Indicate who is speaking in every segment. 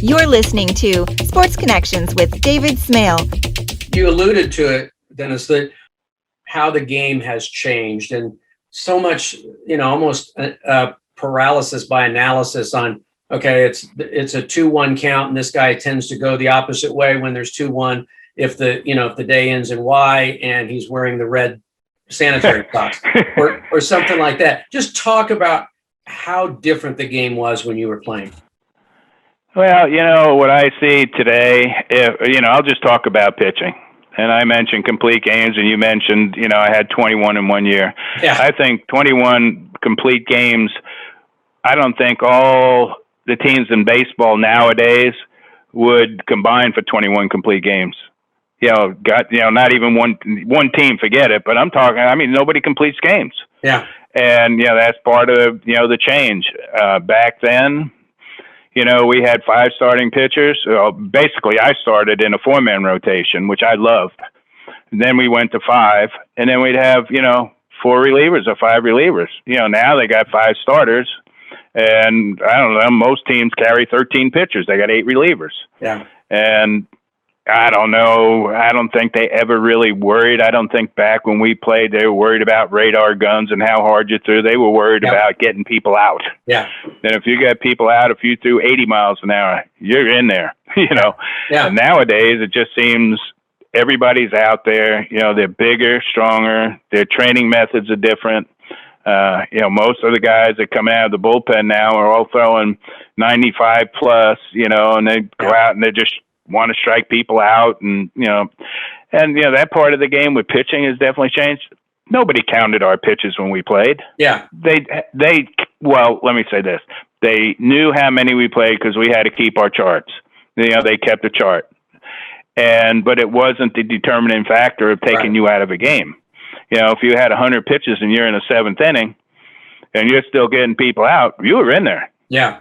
Speaker 1: You're listening to Sports Connections with David Smale.
Speaker 2: You alluded to it, Dennis, that how the game has changed and so much, almost paralysis by analysis on, okay, it's a 2-1 count and this guy tends to go the opposite way when there's 2-1 if the day ends in Y and he's wearing the red sanitary socks or something like that. Just talk about how different the game was when you were playing.
Speaker 3: Well, what I see today, I'll just talk about pitching. And I mentioned complete games, and you mentioned, I had 21 in 1 year.
Speaker 2: Yeah.
Speaker 3: I think 21 complete games, I don't think all the teams in baseball nowadays would combine for 21 complete games. Not even one team, forget it. But I'm talking, nobody completes games.
Speaker 2: Yeah.
Speaker 3: And, that's part of, the change. Back then, we had 5 starting pitchers. Basically, I started in a 4-man rotation, which I loved. And then we went to 5, and then we'd have, 4 relievers or 5 relievers. Now they got 5 starters, and I don't know, most teams carry 13 pitchers. They got 8 relievers.
Speaker 2: Yeah.
Speaker 3: And I don't know. I don't think they ever really worried. I don't think back when we played, they were worried about radar guns and how hard you threw. They were worried about getting people out.
Speaker 2: Yeah.
Speaker 3: And if you got people out, if you threw 80 miles an hour, you're in there,
Speaker 2: Yeah.
Speaker 3: And nowadays, it just seems everybody's out there. They're bigger, stronger. Their training methods are different. Most of the guys that come out of the bullpen now are all throwing 95 plus, and they go out and they just want to strike people out, and that part of the game with pitching has definitely changed. Nobody counted our pitches when we played.
Speaker 2: Yeah.
Speaker 3: Well, let me say this. They knew how many we played because we had to keep our charts. They kept a chart. But it wasn't the determining factor of taking you out of a game. If you had 100 pitches and you're in the 7th inning and you're still getting people out, you were in there.
Speaker 2: Yeah.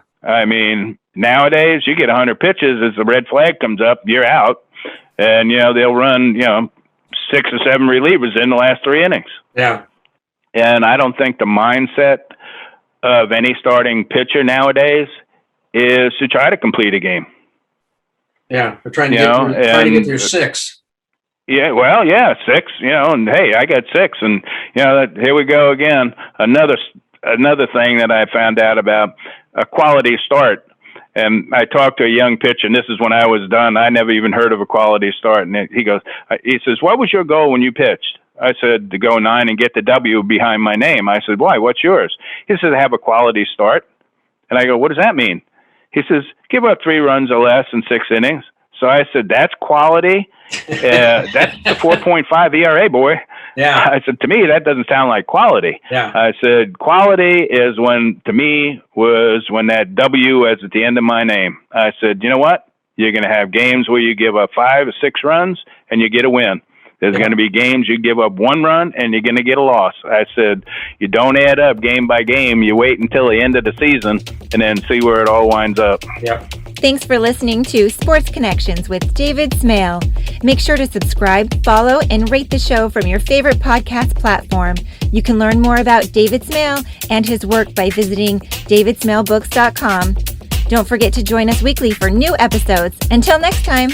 Speaker 3: Nowadays, you get 100 pitches, as the red flag comes up, you're out. And, they'll run, 6 or 7 relievers in the last 3 innings.
Speaker 2: Yeah.
Speaker 3: And I don't think the mindset of any starting pitcher nowadays is to try to complete a game.
Speaker 2: Yeah, they're trying to get their 6.
Speaker 3: Yeah, 6, and hey, I got 6. And, here we go again. Another thing that I found out about a quality start. And I talked to a young pitcher, and this is when I was done. I never even heard of a quality start. And he says, what was your goal when you pitched? I said, to go 9 and get the W behind my name. I said, why? What's yours? He said, have a quality start. And I go, what does that mean? He says, give up 3 runs or less in 6 innings. So I said, that's quality. That's the 4.5 ERA, boy.
Speaker 2: Yeah.
Speaker 3: I said, to me, that doesn't sound like quality.
Speaker 2: Yeah.
Speaker 3: I said, quality is when that W is at the end of my name. I said, you know what? You're going to have games where you give up 5 or 6 runs and you get a win. There's going to be games you give up 1 run and you're going to get a loss. I said, you don't add up game by game. You wait until the end of the season and then see where it all winds up.
Speaker 2: Yeah.
Speaker 1: Thanks for listening to Sports Connections with David Smale. Make sure to subscribe, follow, and rate the show from your favorite podcast platform. You can learn more about David Smale and his work by visiting davidsmalebooks.com. Don't forget to join us weekly for new episodes. Until next time.